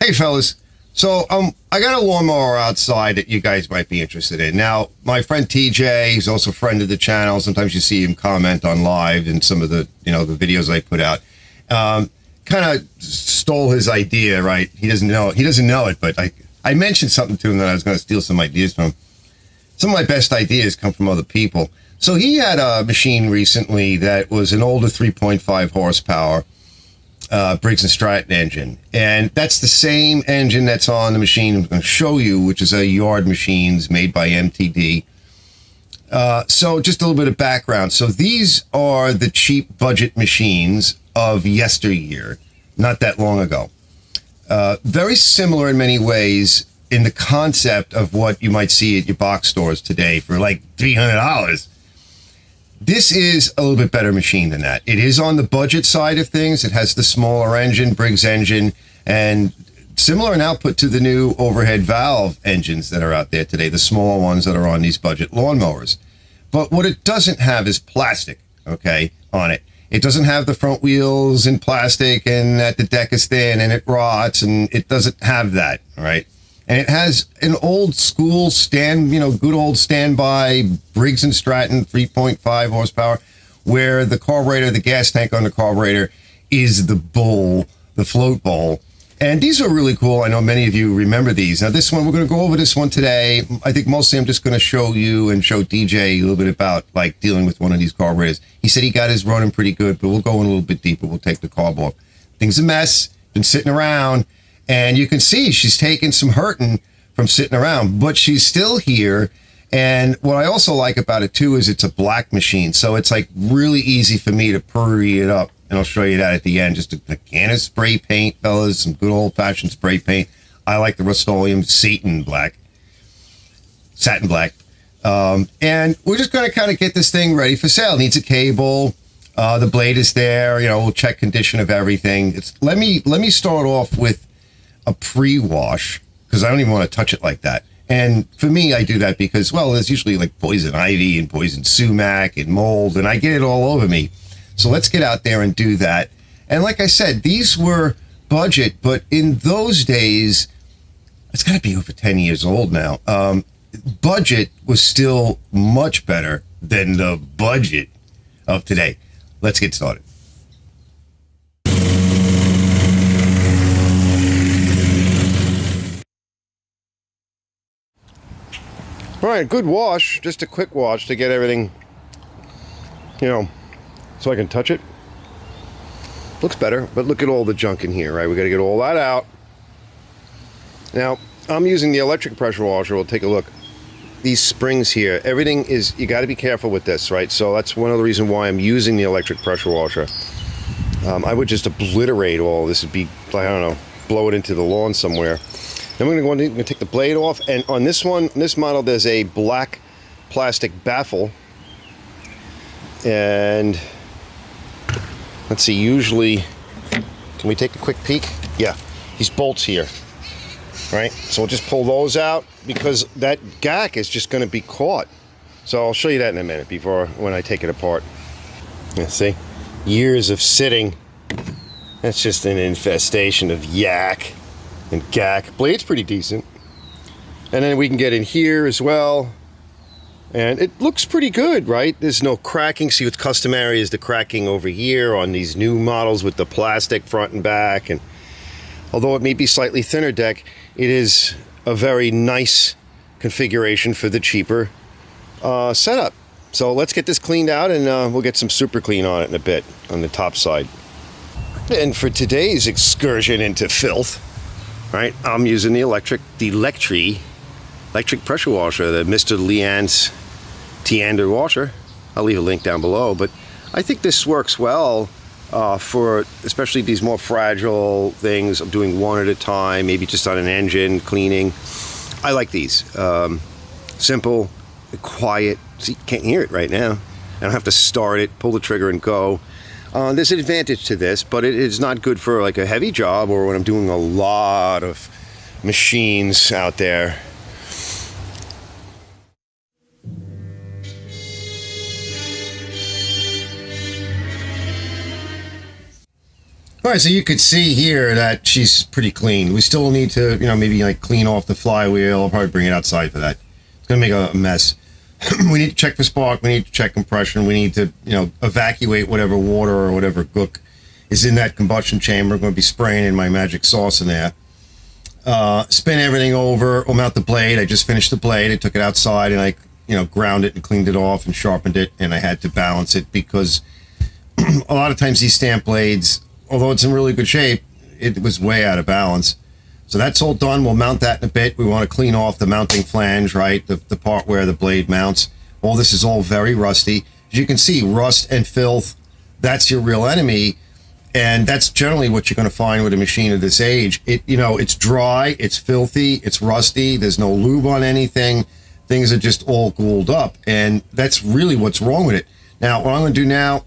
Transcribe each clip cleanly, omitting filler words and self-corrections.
Hey fellas, so I got a lawnmower outside that you guys might be interested in. Now, my friend TJ, he's also a friend of the channel. Sometimes you see him comment on live and some of the, the videos I put out. Kind of stole his idea, right? He doesn't know it, but I mentioned something to him that I was going to steal some ideas from. Some of my best ideas come from other people. So he had a machine recently that was an older 3.5 horsepower Briggs & Stratton engine, and that's the same engine that's on the machine I'm going to show you, which is a Yard Machines made by MTD. So just a little bit of background. So these are the cheap budget machines of yesteryear, not that long ago. Very similar in many ways in the concept of what you might see at your box stores today for like $300. This is a little bit better machine than that. It is on the budget side of things. It has the smaller engine, Briggs engine, and similar in output to the new overhead valve engines that are out there today, the smaller ones that are on these budget lawnmowers. But what it doesn't have is plastic, okay, on it. It doesn't have the front wheels in plastic and that the deck is thin and it rots, and it doesn't have that, all right? And it has an old school good old standby Briggs & Stratton 3.5 horsepower, where the carburetor, the gas tank on the carburetor is the bowl, the float bowl. And these are really cool. I know many of you remember these. Now this one, we're going to go over this one today. I think mostly I'm just going to show you and show DJ a little bit about like dealing with one of these carburetors. He said he got his running pretty good, but we'll go in a little bit deeper. We'll take the carb off. Thing's a mess, been sitting around. And you can see she's taking some hurting from sitting around, but she's still here. And what I also like about it too is it's a black machine. So it's like really easy for me to purry it up. And I'll show you that at the end. Just a can of spray paint, fellas, some good old fashioned spray paint. I like the Rust-Oleum satin black. And we're just going to kind of get this thing ready for sale. It needs a cable. The blade is there. We'll check condition of everything. Let me start off with a pre-wash, because I don't even want to touch it like that. And for me, I do that because, well, there's usually like poison ivy and poison sumac and mold, and I get it all over me. So let's get out there and do that. And like I said, these were budget, but in those days, it's got to be over 10 years old now. Budget was still much better than the budget of today. Let's get started. All right, good wash, just a quick wash to get everything, so I can touch it. Looks better, but look at all the junk in here, right? We got to get all that out. Now, I'm using the electric pressure washer. We'll take a look. These springs here, everything is, you got to be careful with this, right? So that's one of the reasons why I'm using the electric pressure washer. I would just obliterate all this. Would be, I don't know, blow it into the lawn somewhere. Then we're going to take the blade off, and on this one, this model, there's a black plastic baffle. And let's see, usually, can we take a quick peek? Yeah, these bolts here, right? So we'll just pull those out because that gack is just going to be caught. So I'll show you that in a minute when I take it apart. Yeah, see, years of sitting. That's just an infestation of yak and gack. Blade's pretty decent. And then we can get in here as well. And it looks pretty good, right? There's no cracking. See, what's customary is the cracking over here on these new models with the plastic front and back. And although it may be slightly thinner deck, it is a very nice configuration for the cheaper setup. So let's get this cleaned out, and we'll get some Superclean on it in a bit on the top side. And for today's excursion into filth, right, I'm using the electric pressure washer, the Mr. Leanne's Teander Washer. I'll leave a link down below, but I think this works well for especially these more fragile things. I'm doing one at a time, maybe just on an engine cleaning. I like these. Simple, quiet. See, you can't hear it right now. I don't have to start it, pull the trigger and go. There's an advantage to this, but it is not good for like a heavy job or when I'm doing a lot of machines out there. All right, so you could see here that she's pretty clean. We still need to, you know, maybe like clean off the flywheel. I'll probably bring it outside for that. It's gonna make a mess. We need to check for spark. We need to check compression. We need to, you know, evacuate whatever water or whatever gook is in that combustion chamber. I'm going to be spraying in my magic sauce in there. Spin everything over. We'll mount the blade. I just finished the blade. I took it outside and I, you know, ground it and cleaned it off and sharpened it. And I had to balance it because a lot of times these stamp blades, although it's in really good shape, it was way out of balance. So that's all done. We'll mount that in a bit. We want to clean off the mounting flange, right? The part where the blade mounts. All this is all very rusty. As you can see, rust and filth, that's your real enemy. And that's generally what you're going to find with a machine of this age. You know, it's dry, it's filthy, it's rusty, there's no lube on anything. Things are just all glued up. And that's really what's wrong with it. Now, what I'm going to do now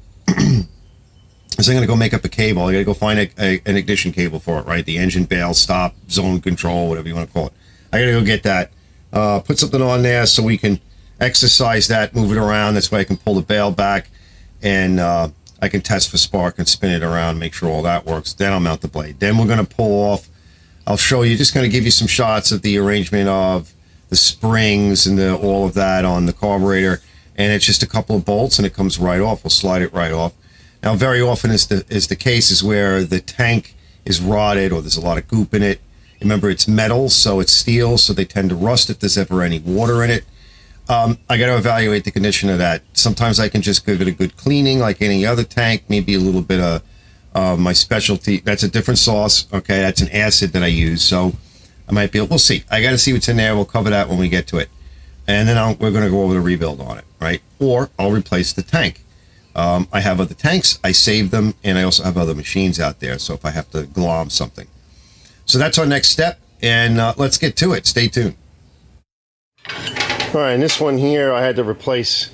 is I'm going to go make up a cable. I got to go find an ignition cable for it, right? The engine bail, stop, zone control, whatever you want to call it. I got to go get that. Put something on there so we can exercise that, move it around. This way I can pull the bail back and I can test for spark and spin it around, make sure all that works. Then I'll mount the blade. Then we're going to pull off. I'll show you, just going to give you some shots of the arrangement of the springs and all of that on the carburetor. And it's just a couple of bolts and it comes right off. We'll slide it right off. Now, very often is the case is where the tank is rotted or there's a lot of goop in it. Remember, it's metal, so it's steel, so they tend to rust if there's ever any water in it. I got to evaluate the condition of that. Sometimes I can just give it a good cleaning like any other tank, maybe a little bit of my specialty. That's a different sauce, okay? That's an acid that I use, so I might be able, we'll see. I got to see what's in there. We'll cover that when we get to it. And then we're going to go over the rebuild on it, right? Or I'll replace the tank. I have other tanks, I save them, and I also have other machines out there, so if I have to glom something. So that's our next step, and let's get to it. Stay tuned. All right, and this one here, I had to replace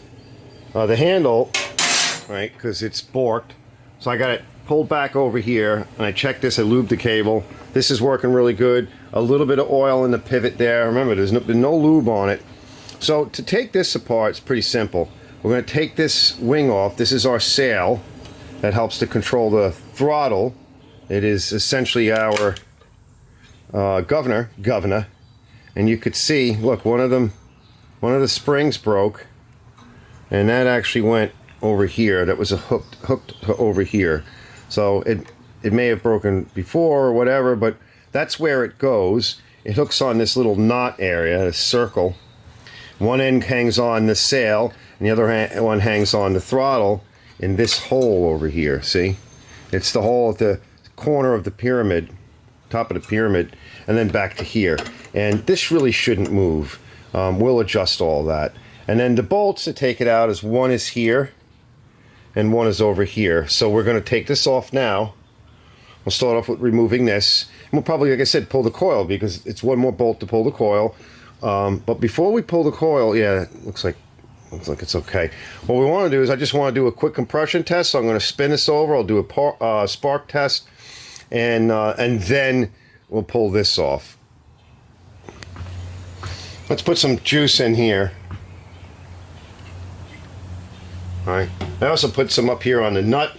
the handle, right, because it's borked. So I got it pulled back over here, and I checked this, I lubed the cable. This is working really good. A little bit of oil in the pivot there. Remember, there's no lube on it. So to take this apart, it's pretty simple. We're going to take this wing off. This is our sail that helps to control the throttle. It is essentially our governor, and you could see, look, one of the springs broke, and that actually went over here. That was hooked over here. So it may have broken before or whatever, but that's where it goes. It hooks on this little knot area, this circle. One end hangs on the sail, and the other one hangs on the throttle in this hole over here. See? It's the hole at the corner of the pyramid, top of the pyramid, and then back to here. And this really shouldn't move. We'll adjust all that. And then the bolts to take it out is one is here, and one is over here. So we're going to take this off now. We'll start off with removing this. And we'll probably, like I said, pull the coil because it's one more bolt to pull the coil. But before we pull the coil, yeah, it looks like it's okay. What we want to do is I just want to do a quick compression test. So I'm going to spin this over. I'll do a spark test, and then we'll pull this off. Let's put some juice in here. All right. I also put some up here on the nut.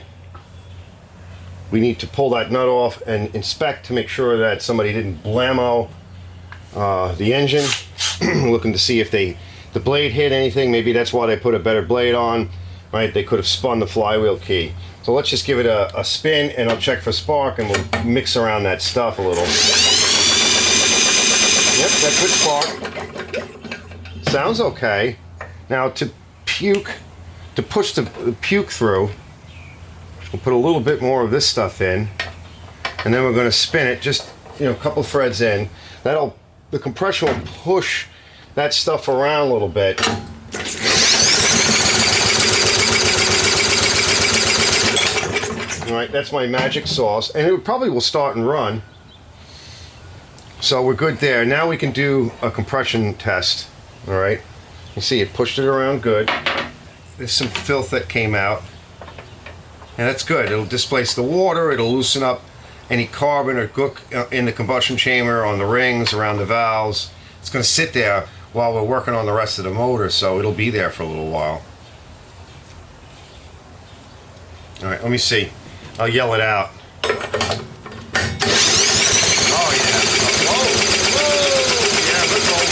We need to pull that nut off and inspect to make sure that somebody didn't blammo the engine. Looking to see if the blade hit anything. Maybe that's why they put a better blade on, right? They could have spun the flywheel key. So let's just give it a spin, and I'll check for spark, and we'll mix around that stuff a little. Yep, that could spark. Sounds okay. Now to push the puke through, we'll put a little bit more of this stuff in, and then we're going to spin it, just, you know, a couple threads in. The compression will push that stuff around a little bit. All right, that's my magic sauce, and it probably will start and run. So we're good there. Now we can do a compression test. All right, you see it pushed it around good. There's some filth that came out, and that's good. It'll displace the water. It'll loosen up any carbon or gook in the combustion chamber, on the rings, around the valves. It's going to sit there while we're working on the rest of the motor, so it'll be there for a little while. All right, let me see. I'll yell it out. Oh, yeah. Whoa. Whoa. Yeah, let's roll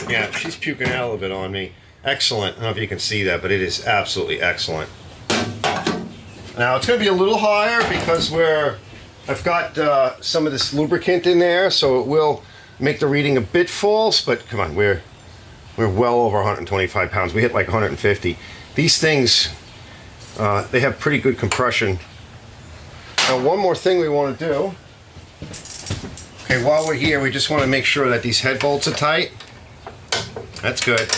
it. Yeah, she's puking out a little bit on me. Excellent. I don't know if you can see that, but it is absolutely excellent. Now, it's going to be a little higher because I've got some of this lubricant in there, so it will make the reading a bit false, but come on, we're well over 125 pounds. We hit like 150. These things, they have pretty good compression. Now, one more thing we want to do. Okay, while we're here, we just want to make sure that these head bolts are tight. That's good.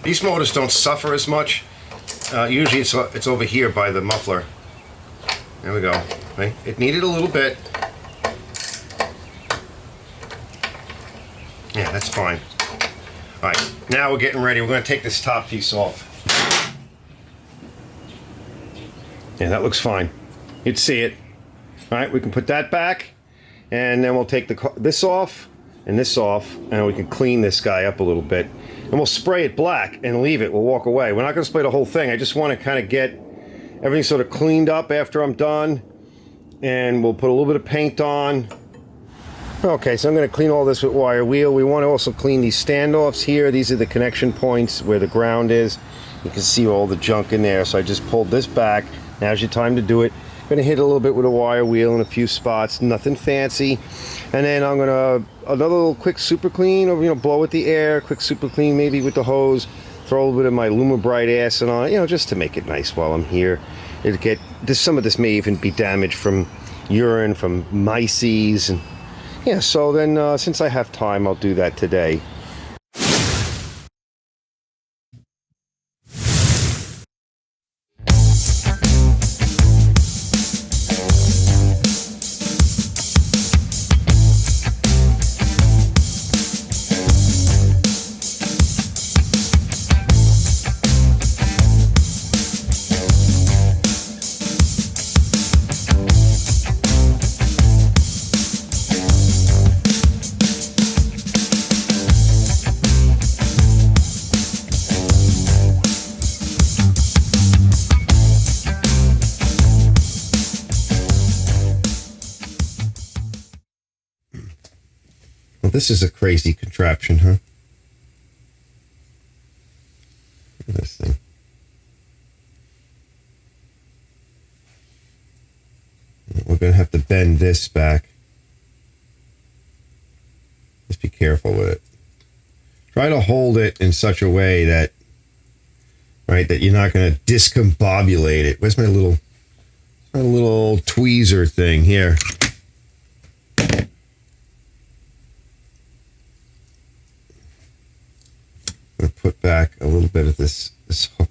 These motors don't suffer as much. Usually it's over here by the muffler. There we go. Okay. It needed a little bit. Yeah, that's fine. All right, now we're getting ready. We're going to take this top piece off. Yeah, that looks fine. You'd see it. All right, we can put that back, and then we'll take this off and this off, and we can clean this guy up a little bit. And we'll spray it black and leave it. We'll walk away. We're not going to spray the whole thing. I just want to kind of get everything sort of cleaned up after I'm done. And we'll put a little bit of paint on. Okay, so I'm going to clean all this with wire wheel. We want to also clean these standoffs here. These are the connection points where the ground is. You can see all the junk in there. So I just pulled this back. Now's your time to do it. I'm going to hit a little bit with a wire wheel in a few spots. Nothing fancy. And then I'm going to, another little quick super clean, or, blow with the air. Quick super clean maybe with the hose. Throw a little bit of my Lumabrite acid on it, just to make it nice while I'm here. Some of this may even be damaged from urine, from myces, and yeah, so then since I have time, I'll do that today. Well, this is a crazy contraption, huh? Look at this thing. We're going to have to bend this back. Just be careful with it. Try to hold it in such a way that, that you're not going to discombobulate it. Where's my little tweezer thing here? I'm going to put back a little bit of this hook.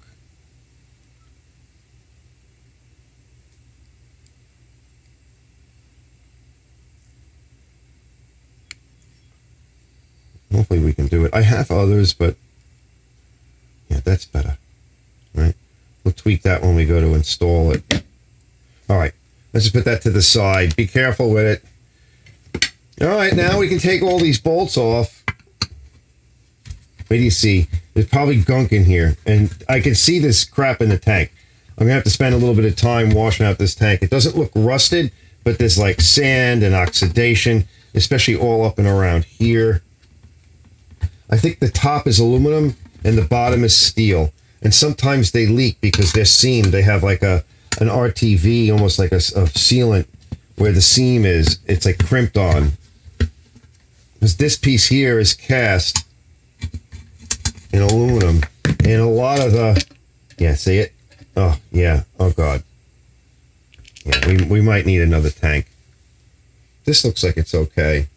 Hopefully we can do it. I have others, but yeah, that's better. All right. We'll tweak that when we go to install it. All right. Let's just put that to the side. Be careful with it. All right. Now we can take all these bolts off. What do you see? There's probably gunk in here. And I can see this crap in the tank. I'm going to have to spend a little bit of time washing out this tank. It doesn't look rusted, but there's like sand and oxidation, especially all up and around here. I think the top is aluminum and the bottom is steel. And sometimes they leak because they're seamed. They have like an RTV, almost like a sealant, where the seam is. It's like crimped on. Because this piece here is cast in aluminum. And a lot of the... Yeah, see it? Oh, yeah. Oh, God. Yeah, we might need another tank. This looks like it's okay.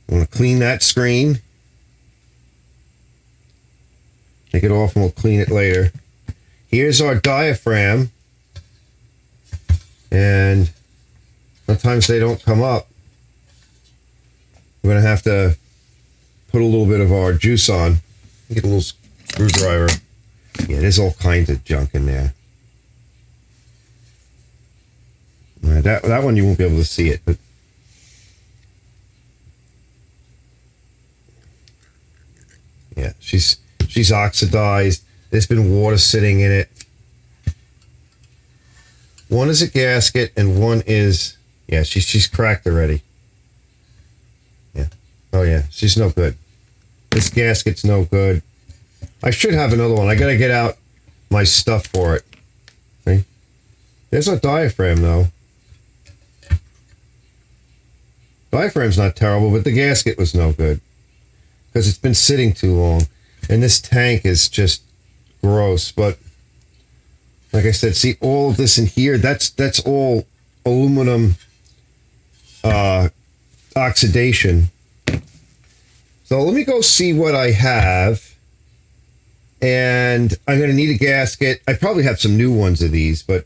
I want to clean that screen. Take it off and we'll clean it later. Here's our diaphragm. And sometimes they don't come up. We're going to have to put a little bit of our juice on. Get a little screwdriver. Yeah, there's all kinds of junk in there. All right, that one you won't be able to see it, but yeah, she's oxidized. There's been water sitting in it. One is a gasket and one is, yeah, she's cracked already. Yeah. Oh yeah, she's no good. This gasket's no good. I should have another one. I gotta get out my stuff for it. See? There's a diaphragm though. Diaphragm's not terrible, but the gasket was no good because it's been sitting too long. And this tank is just gross. But like I said, see all of this in here, that's all aluminum oxidation. So let me go see what I have. And I'm going to need a gasket. I probably have some new ones of these, but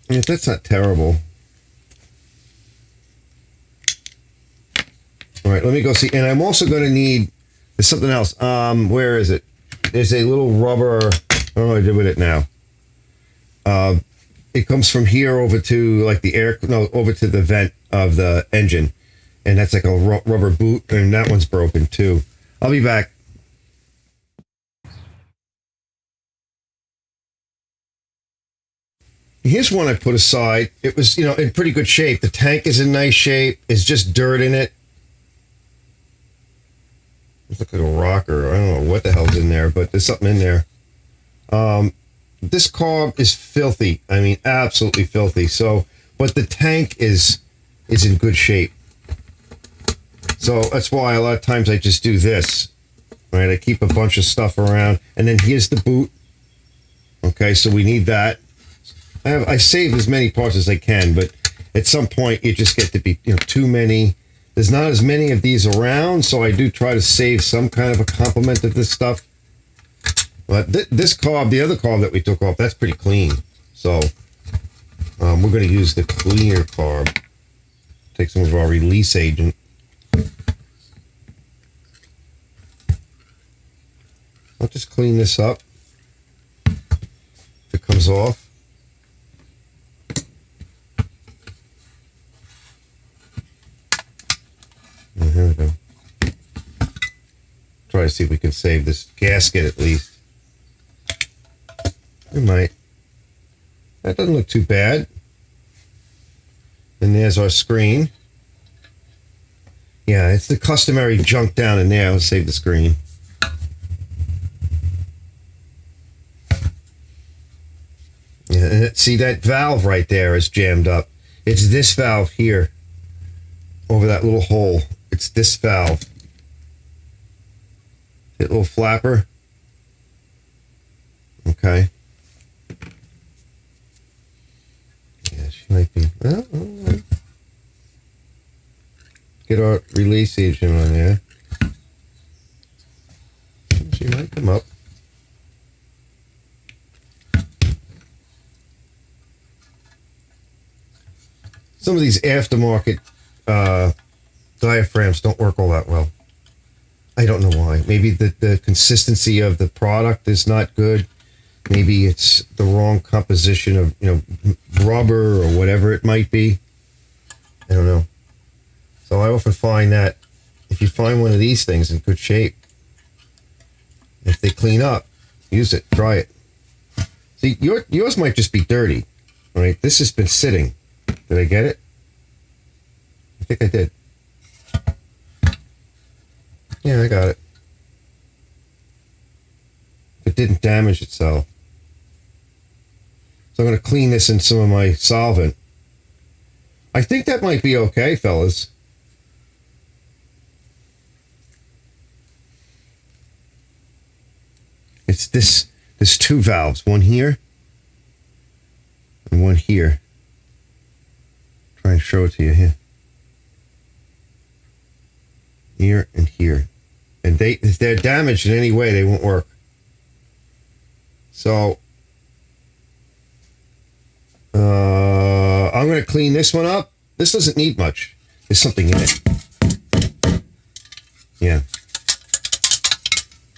yeah, that's not terrible. All right, let me go see. And I'm also going to need, there's something else. Where is it? There's a little rubber, I don't know what I did with it now. It comes from here over to like the air, no, over to the vent of the engine. And that's like a rubber boot, and that one's broken too. I'll be back. Here's one I put aside. It was, you know, in pretty good shape. The tank is in nice shape. It's just dirt in it. It looks like a rocker. I don't know what the hell's in there, but there's something in there. This carb is filthy. I mean, absolutely filthy. So, but the tank is in good shape. So that's why a lot of times I just do this. Right? I keep a bunch of stuff around, and then here's the boot. Okay, so we need that. I save as many parts as I can, but at some point you just get to be, you know, too many. There's not as many of these around, so I do try to save some kind of a complement of this stuff. But this carb, the other carb that we took off, that's pretty clean. So we're going to use the cleaner carb. Take some of our release agent. I'll just clean this up. If it comes off. And here we go. Try to see if we can save this gasket at least. We might. That doesn't look too bad. And there's our screen. Yeah, it's the customary junk down in there. Let's save the screen. Yeah, and see that valve right there is jammed up. It's this valve here. Over that little hole. It's this valve. That little flapper. Okay. Yeah, she might be. Well, get our release agent on there. She might come up. Some of these aftermarket diaphragms don't work all that well. I don't know why. Maybe the consistency of the product is not good. Maybe it's the wrong composition of, you know, rubber or whatever it might be. I don't know. So I often find that if you find one of these things in good shape, if they clean up, use it, try it. See, yours might just be dirty. All right, this has been sitting. Did I get it? I think I did. Yeah, I got it. It didn't damage itself. So I'm going to clean this in some of my solvent. I think that might be okay, fellas. It's there's two valves, one here and one here. Try and show it to you here. Here and here. And if they're damaged in any way, they won't work. So I'm going to clean this one up. This doesn't need much. There's something in it. Yeah.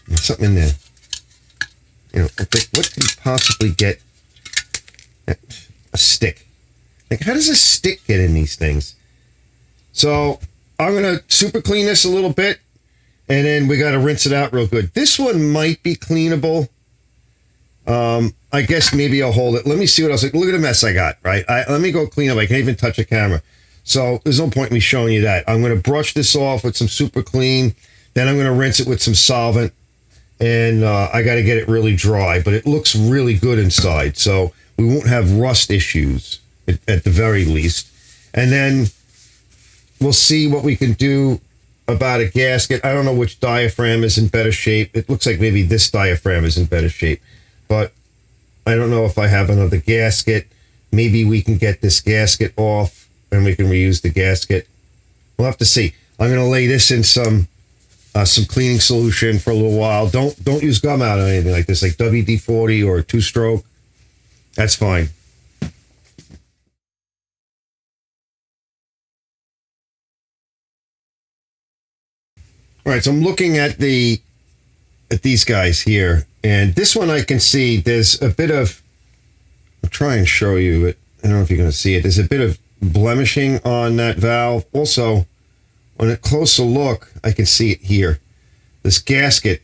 There's something in there. You know, what could you possibly get? A stick. Like, how does a stick get in these things? So I'm going to super clean this a little bit, and then we got to rinse it out real good. This one might be cleanable. I guess maybe I'll hold it. Let me see what else. Look at the mess I got, right? Let me go clean up. I can't even touch a camera. So there's no point in me showing you that. I'm going to brush this off with some Superclean. Then I'm going to rinse it with some solvent. And I got to get it really dry. But it looks really good inside. So we won't have rust issues at the very least. And then we'll see what we can do about a gasket. I don't know which diaphragm is in better shape. It looks like maybe this diaphragm is in better shape. But I don't know if I have another gasket. Maybe we can get this gasket off and we can reuse the gasket. We'll have to see. I'm going to lay this in some cleaning solution for a little while. Don't use gum out or anything like this, like WD-40 or 2-stroke. That's fine. All right, so I'm looking at these guys here, and this one I can see there's a bit of. I'll try and show you it. I don't know if you're going to see it. There's a bit of blemishing on that valve. Also, on a closer look, I can see it here. This gasket.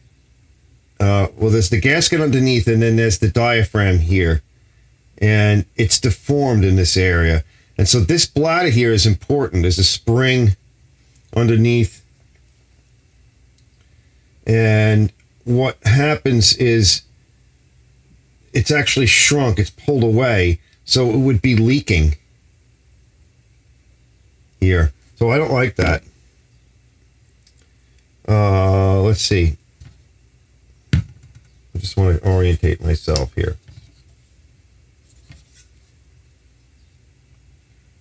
Well, there's the gasket underneath, and then there's the diaphragm here, and it's deformed in this area. And so this bladder here is important. There's a spring underneath. And what happens is it's actually shrunk. It's pulled away. So it would be leaking here. So I don't like that. Let's see. I just want to orientate myself here.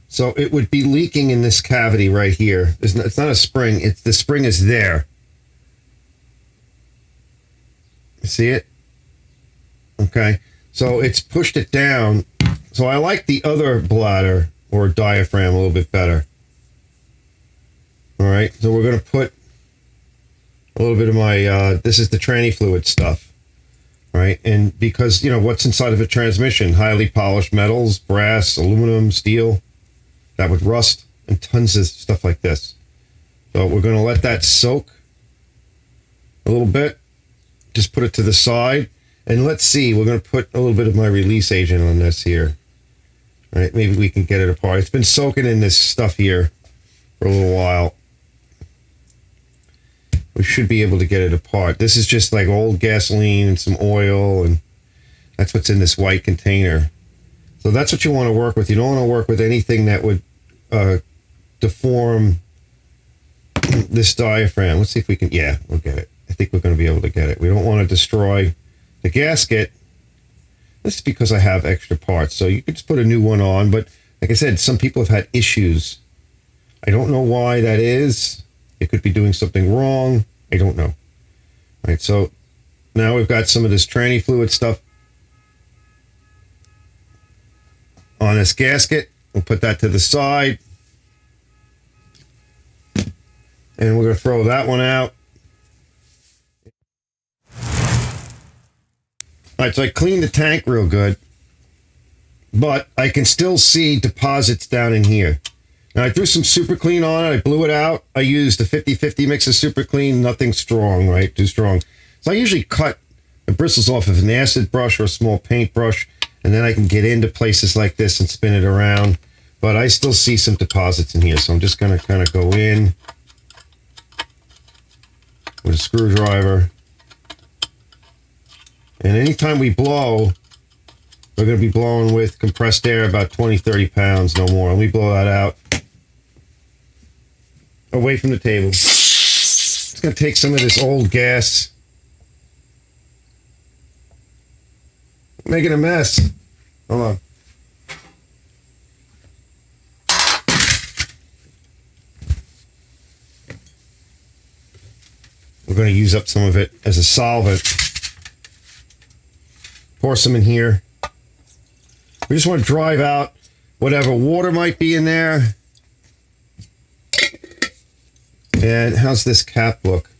So it would be leaking in this cavity right here. It's not a spring. The spring is there. See it? Okay. So it's pushed it down. So I like the other bladder or diaphragm a little bit better. All right. So we're going to put a little bit of my, this is the tranny fluid stuff. All right. And because, what's inside of a transmission? Highly polished metals, brass, aluminum, steel. That would rust and tons of stuff like this. So we're going to let that soak a little bit. Just put it to the side, and let's see. We're going to put a little bit of my release agent on this here. All right, maybe we can get it apart. It's been soaking in this stuff here for a little while. We should be able to get it apart. This is just like old gasoline and some oil, and that's what's in this white container. So that's what you want to work with. You don't want to work with anything that would deform this diaphragm. Let's see if we can. Yeah, we'll get it. I think we're going to be able to get it. We don't want to destroy the gasket. This is because I have extra parts. So you could just put a new one on. But like I said, some people have had issues. I don't know why that is. It could be doing something wrong. I don't know. All right, so now we've got some of this tranny fluid stuff on this gasket. We'll put that to the side. And we're going to throw that one out. All right, so I cleaned the tank real good, but I can still see deposits down in here. Now, I threw some Superclean on it. I blew it out. I used a 50-50 mix of Superclean, nothing strong, right? Too strong. So I usually cut the bristles off of an acid brush or a small paintbrush, and then I can get into places like this and spin it around. But I still see some deposits in here, so I'm just going to kind of go in with a screwdriver. And anytime we blow, we're going to be blowing with compressed air about 20-30 pounds, no more. Let me blow that out. Away from the table. It's going to take some of this old gas. Making a mess. Hold on. We're going to use up some of it as a solvent. Pour some in here. We just want to drive out whatever water might be in there. And how's this cap look?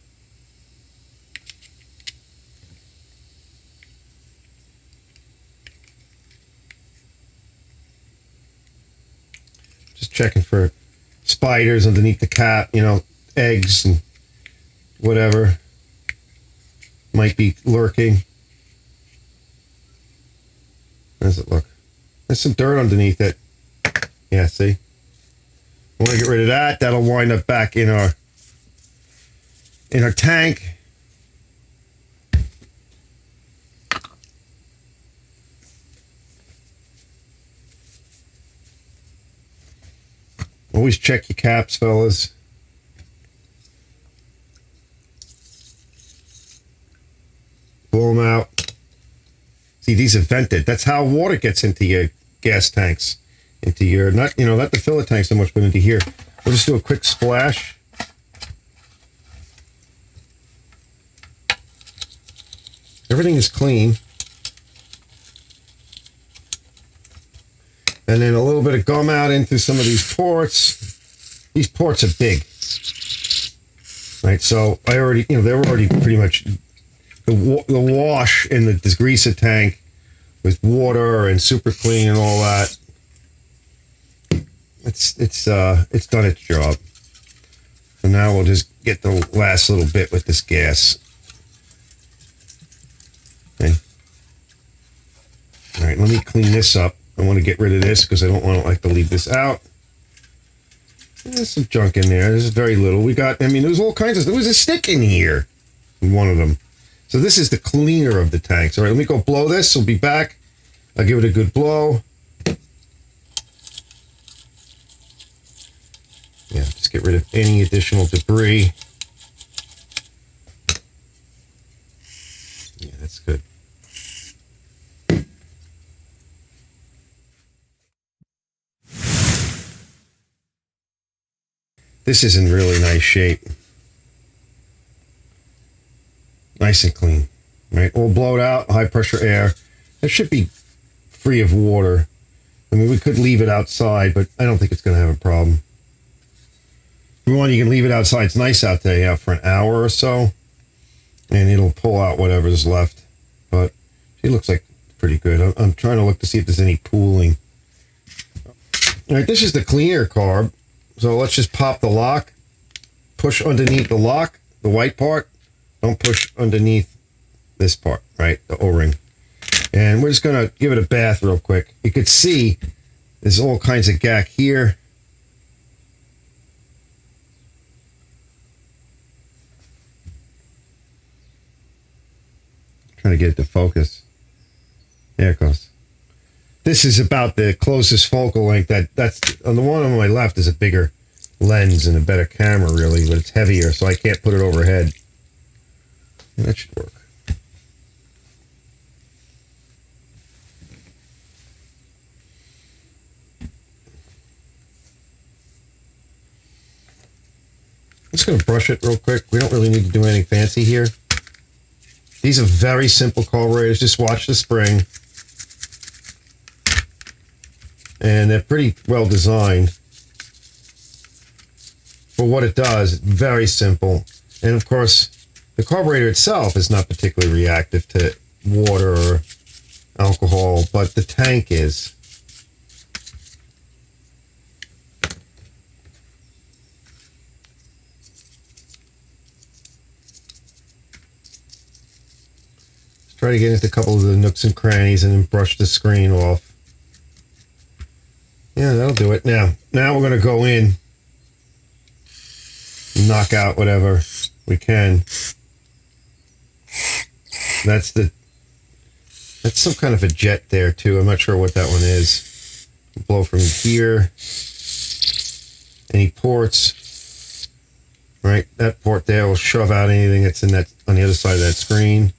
Just checking for spiders underneath the cap, eggs and whatever might be lurking. How does it look? There's some dirt underneath it. Yeah, see? I want to get rid of that. That'll wind up back in our tank. Always check your caps, fellas. Blow them out. See, these are vented. That's how water gets into your gas tanks. Into your, not the filler tank so much, but into here. We'll just do a quick splash. Everything is clean. And then a little bit of gum out into some of these ports. These ports are big. Right, so I already, they were already pretty much the wash in the degreaser tank with water and Superclean and all that. It's done its job. So now we'll just get the last little bit with this gas. Okay. All right, let me clean this up. I want to get rid of this because I don't want to leave this out. There's some junk in there. There's very little. There's all kinds of, there was a stick in here. In one of them. So this is the cleaner of the tanks. All right, let me go blow this. We'll be back. I'll give it a good blow. Yeah, just get rid of any additional debris. Yeah, that's good. This is in really nice shape. Nice and clean. Right? We'll blow it out, high pressure air. It should be free of water. I mean, we could leave it outside, but I don't think it's going to have a problem. If you want, you can leave it outside. It's nice out there, for an hour or so. And it'll pull out whatever's left. But it looks like pretty good. I'm trying to look to see if there's any pooling. All right, this is the cleaner carb. So let's just pop the lock. Push underneath the lock, the white part. Don't push underneath this part, right? The O-ring. And we're just going to give it a bath real quick. You could see there's all kinds of gack here. Trying to get it to focus. There it goes. This is about the closest focal length. That's on the one on my left is a bigger lens and a better camera, really, but it's heavier, so I can't put it overhead. And that should work. I'm just going to brush it real quick. We don't really need to do anything fancy here. These are very simple carburetors. Just watch the spring. And they're pretty well designed for what it does. It's very simple. And of course, the carburetor itself is not particularly reactive to water or alcohol, but the tank is. Let's try to get into a couple of the nooks and crannies and then brush the screen off. Yeah, that'll do it. Now we're going to go in, knock out whatever we can. That's some kind of a jet there too. I'm not sure what that one is. Blow from here. Any ports, right? That port there will shove out anything that's in that on the other side of that screen.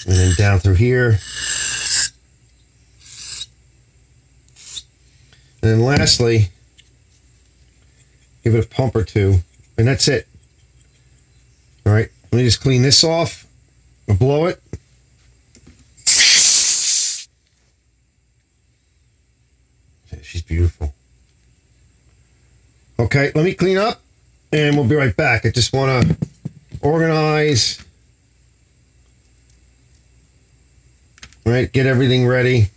And then down through here. And then lastly, give it a pump or two. And that's it. All right. Let me just clean this off. I'll blow it. She's beautiful. Okay, let me clean up and we'll be right back. I just want to organize. All right, get everything ready.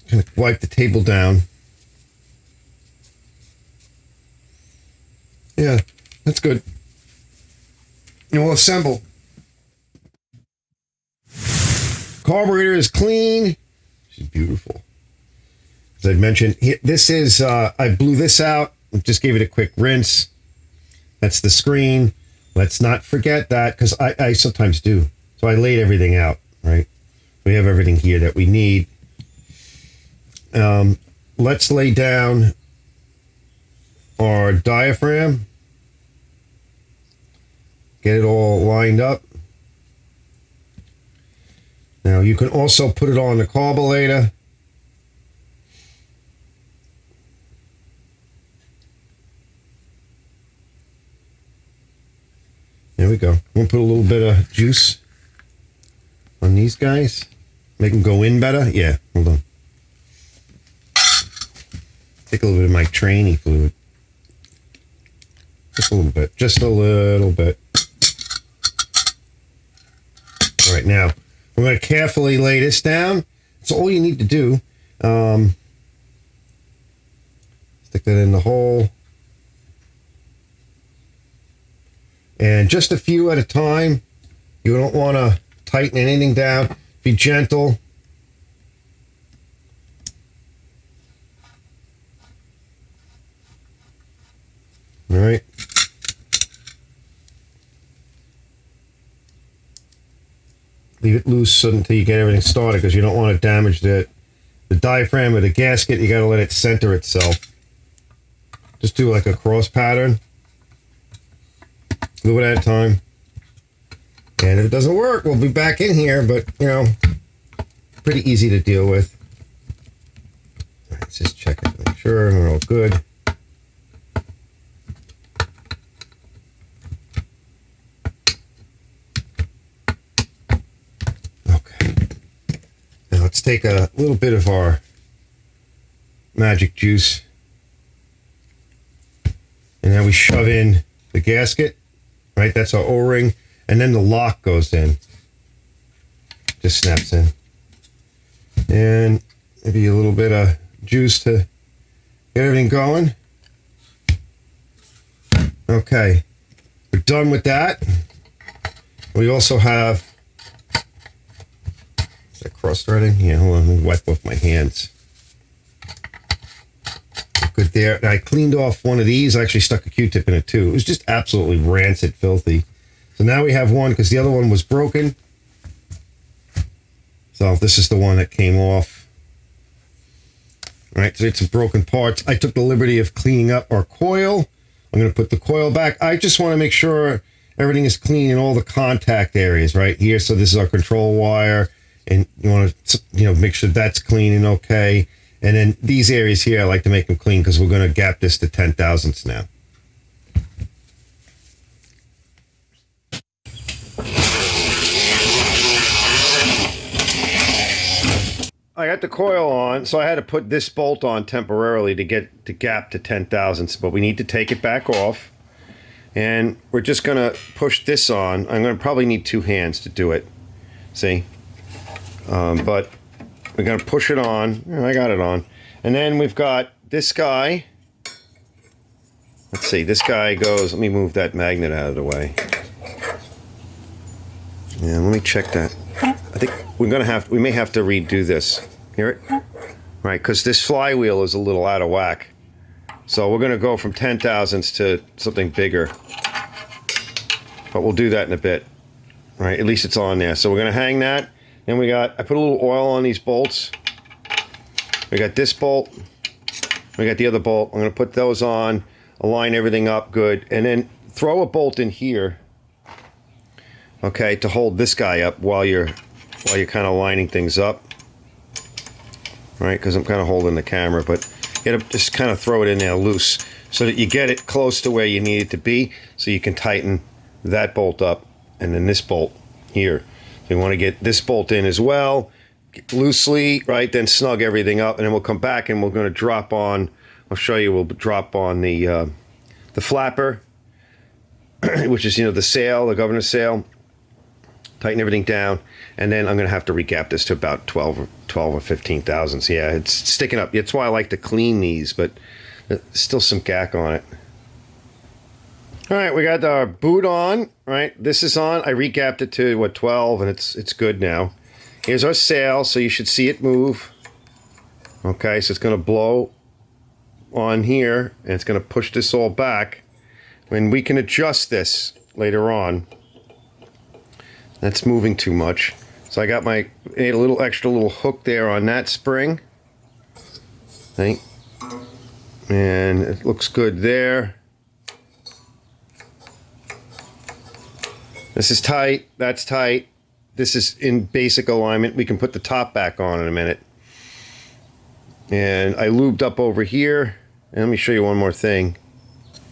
Gonna wipe the table down. Yeah, that's good. And we'll assemble. Carburetor is clean. She's beautiful. As I mentioned, this is, I blew this out. Just gave it a quick rinse. That's the screen. Let's not forget that, because I sometimes do. So I laid everything out, right? We have everything here that we need. Let's lay down our diaphragm. Get it all lined up. Now you can also put it on the carburetor. There we go. We'll put a little bit of juice on these guys. Make them go in better. Yeah, hold on. Take a little bit of my training fluid. Just a little bit. Just a little bit. All right, now I'm going to carefully lay this down. That's all you need to do. Stick that in the hole. And just a few at a time. You don't want to tighten anything down. Be gentle. All right. Leave it loose until you get everything started, because you don't want to damage the diaphragm or the gasket. You got to let it center itself. Just do like a cross pattern. A little bit at a time. And if it doesn't work, we'll be back in here, but, you know, pretty easy to deal with. All right, let's just check it, make sure we're all good. Okay. Now let's take a little bit of our magic juice. And then we shove in the gasket. Right, that's our O-ring, and then the lock goes in. Just snaps in. And maybe a little bit of juice to get everything going. Okay, we're done with that. We also have, is that cross-threading? Yeah, hold on, let me wipe off my hands. Good there. And I cleaned off one of these. I actually stuck a Q-tip in it too. It was just absolutely rancid, filthy. So now we have one, because the other one was broken. So this is the one that came off. All right, so it's some broken parts. I took the liberty of cleaning up our coil. I'm going to put the coil back. I just want to make sure everything is clean in all the contact areas right here. So this is our control wire, and you want to, you know, make sure that's clean and okay. And then these areas here, I like to make them clean, because we're going to gap this to 10 thousandths now. I got the coil on, so I had to put this bolt on temporarily to get the gap to 10 thousandths, but we need to take it back off. And we're just going to push this on. I'm going to probably need two hands to do it. See? But we're going to push it on. I got it on. And then we've got this guy. Let's see, this guy goes, let me move that magnet out of the way. Yeah, let me check that. I think we may have to redo this. Hear it? Right, because this flywheel is a little out of whack. So we're going to go from 10 thousandths to something bigger. But we'll do that in a bit. Right, at least it's on there. So we're going to hang that. Then I put a little oil on these bolts. We got this bolt. We got the other bolt. I'm going to put those on, align everything up good, and then throw a bolt in here, okay, to hold this guy up while you're kind of lining things up. Right, because I'm kind of holding the camera, but you gotta just kind of throw it in there loose so that you get it close to where you need it to be, so you can tighten that bolt up, and then this bolt here. So you want to get this bolt in as well, loosely, right, then snug everything up, and then we'll come back and we're going to drop on, I'll show you, we'll drop on the flapper, which is, you know, the sail, the governor's sail, tighten everything down, and then I'm going to have to recap this to about 12 or 15 thousandths. Yeah, it's sticking up. That's why I like to clean these, but there's still some gack on it. All right, we got our boot on, right? This is on. I recapped it to, what, 12, and it's good now. Here's our sail, so you should see it move. Okay, so it's going to blow on here, and it's going to push this all back. And we can adjust this later on. That's moving too much. So I got a little extra little hook there on that spring. Right? And it looks good there. This is tight, that's tight. This is in basic alignment. We can put the top back on in a minute. And I lubed up over here. And let me show you one more thing.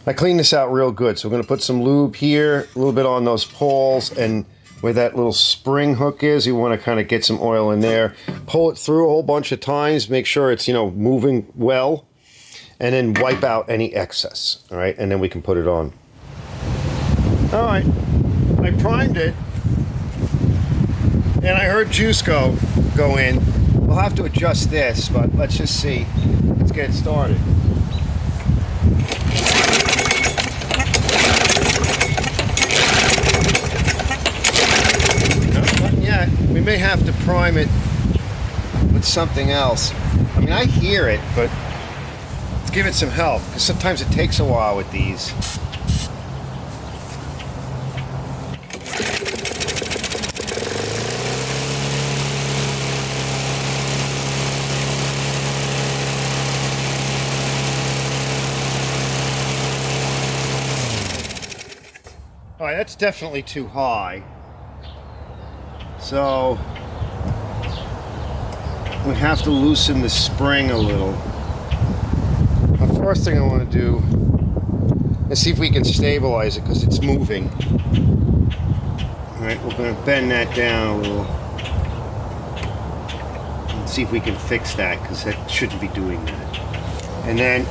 I cleaned this out real good. So we're gonna put some lube here, a little bit on those poles, and where that little spring hook is, you wanna kinda get some oil in there. Pull it through a whole bunch of times, make sure it's, moving well, and then wipe out any excess, all right? And then we can put it on. All right. I primed it, and I heard juice go in. We'll have to adjust this, but let's just see. Let's get started. No, not yet. We may have to prime it with something else. I mean, I hear it, but let's give it some help, because sometimes it takes a while with these. All right, that's definitely too high. So we have to loosen the spring a little. The first thing I want to do is see if we can stabilize it, because it's moving. All right, we're going to bend that down a little. And see if we can fix that, because that shouldn't be doing that. And then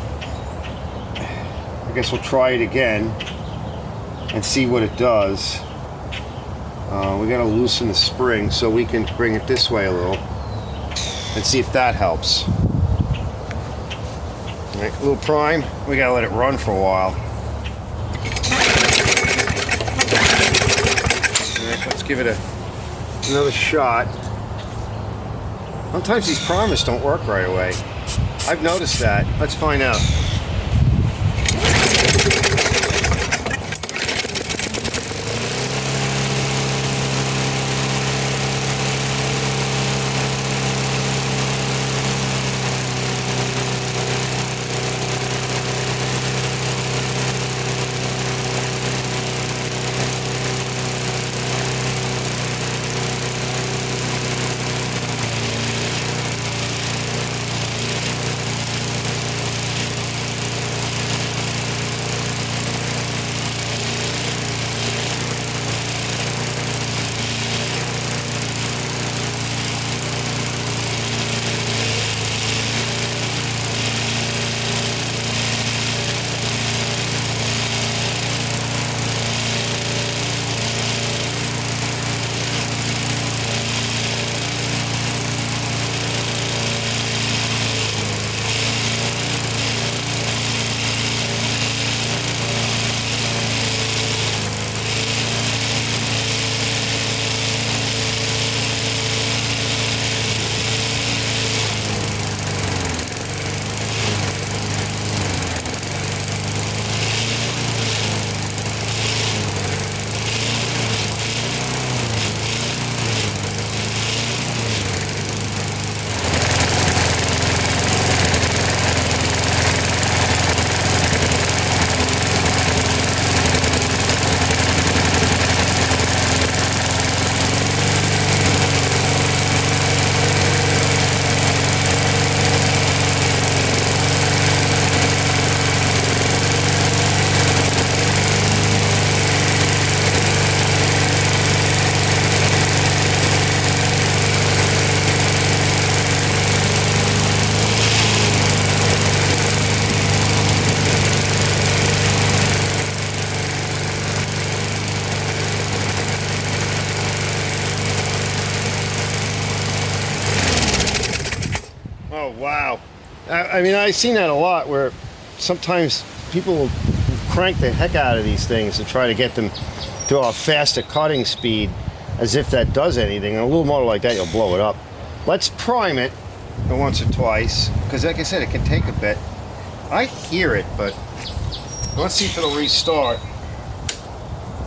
I guess we'll try it again and see what it does. We gotta loosen the spring so we can bring it this way a little and see if that helps. All right, a little prime. We gotta let it run for a while. All right, let's give it another shot. Sometimes these primers don't work right away. I've noticed that. Let's find out. I mean, I've seen that a lot, where sometimes people will crank the heck out of these things to try to get them to a faster cutting speed, as if that does anything. And a little motor like that, you'll blow it up. Let's prime it once or twice, because like I said, it can take a bit. I hear it, but let's see if it'll restart.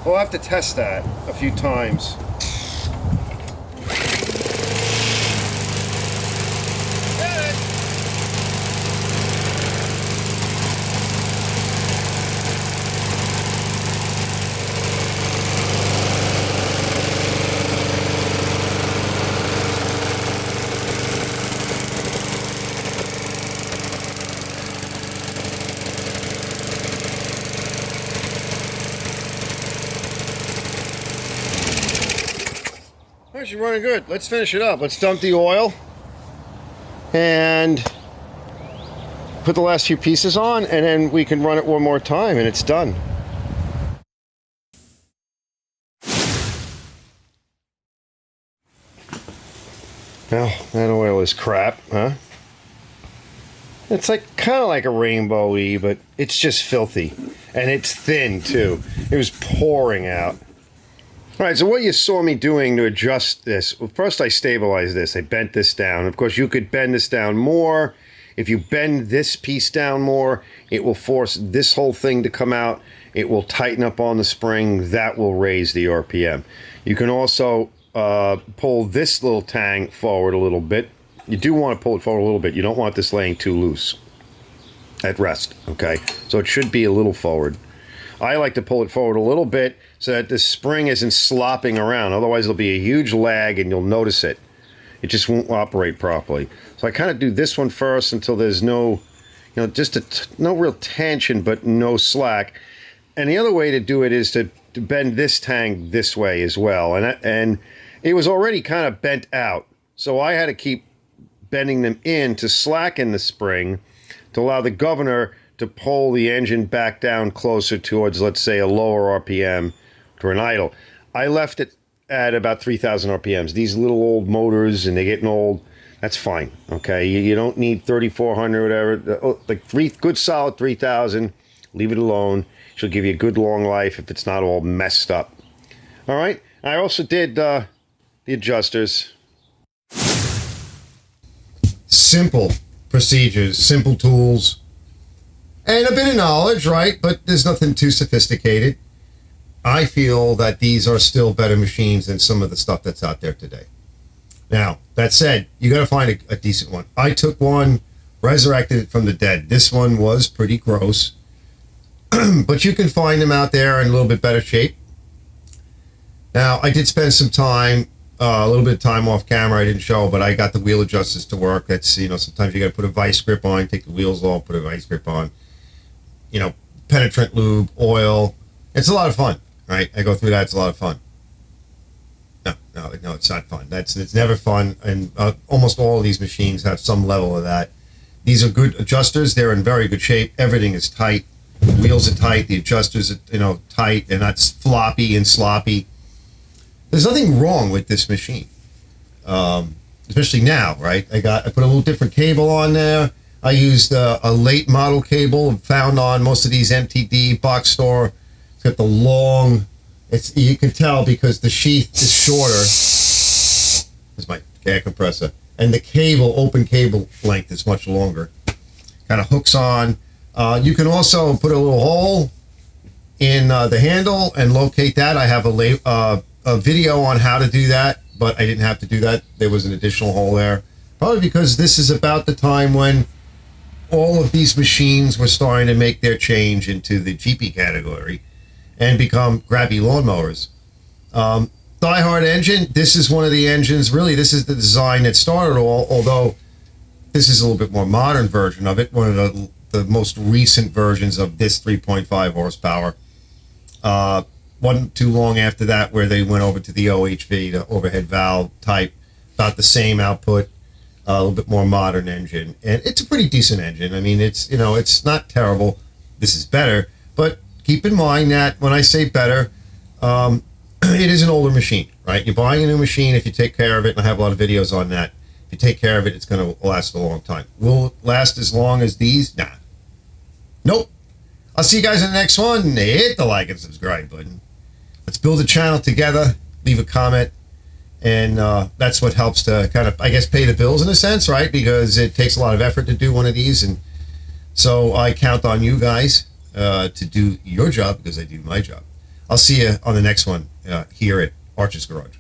We'll have to test that a few times. You're running good. Let's finish it up. Let's dump the oil and put the last few pieces on, and then we can run it one more time and it's done. Well, that oil is crap, huh? It's like kind of like a rainbow-y, but it's just filthy. And it's thin too. It was pouring out. All right, so what you saw me doing to adjust this, well, first I stabilized this. I bent this down. Of course, you could bend this down more. If you bend this piece down more, it will force this whole thing to come out. It will tighten up on the spring. That will raise the RPM. You can also pull this little tang forward a little bit. You do want to pull it forward a little bit. You don't want this laying too loose at rest, okay? So it should be a little forward. I like to pull it forward a little bit so that the spring isn't slopping around. Otherwise, there'll be a huge lag and you'll notice it. It just won't operate properly. So I kind of do this one first until there's no, just no real tension, but no slack. And the other way to do it is to bend this tang this way as well. And it was already kind of bent out. So I had to keep bending them in to slacken the spring to allow the governor to pull the engine back down closer towards, let's say, a lower RPM to an idle. I left it at about 3,000 RPMs. These little old motors, and they're getting old, that's fine, okay? You don't need 3,400 or whatever. Like good solid 3,000, leave it alone. She'll give you a good long life if it's not all messed up. All right? I also did the adjusters. Simple procedures, simple tools. And a bit of knowledge, right? But there's nothing too sophisticated. I feel that these are still better machines than some of the stuff that's out there today. Now, that said, you got to find a decent one. I took one, resurrected it from the dead. This one was pretty gross. But you can find them out there in a little bit better shape. Now, I did spend some time, a little bit of time off camera. I didn't show, but I got the wheel adjusters to work. That's, sometimes you got to put a vice grip on, take the wheels off, put a vice grip on. Penetrant lube, oil. It's a lot of fun, right? I go through that. It's a lot of fun. No, it's not fun. It's never fun. And almost all of these machines have some level of that. These are good adjusters. They're in very good shape. Everything is tight. The wheels are tight. The adjusters are, tight. They're not floppy and sloppy. There's nothing wrong with this machine, especially now, right? I put a little different cable on there. I used a late model cable found on most of these MTD box store. It's got the long, you can tell because the sheath is shorter. There's my air compressor. And the cable, open cable length is much longer. Kind of hooks on. You can also put a little hole in the handle and locate that. I have a video on how to do that, but I didn't have to do that. There was an additional hole there. Probably because this is about the time when all of these machines were starting to make their change into the GP category and become grabby lawnmowers. Die-hard engine, this is one of the engines, really this is the design that started all, although this is a little bit more modern version of it, one of the most recent versions of this 3.5 horsepower. Wasn't too long after that where they went over to the OHV, the overhead valve type, about the same output. A little bit more modern engine, and it's a pretty decent engine. I mean, it's it's not terrible. This is better, but keep in mind that when I say better, it is an older machine, right? You're buying a new machine if you take care of it, and I have a lot of videos on that. If you take care of it, it's going to last a long time. Will it last as long as these? Nah. Nope. I'll see you guys in the next one. Hit the like and subscribe button. Let's build a channel together. Leave a comment. And that's what helps to kind of, I guess, pay the bills in a sense, right? Because it takes a lot of effort to do one of these. And so I count on you guys to do your job because I do my job. I'll see you on the next one here at Archer's Garage.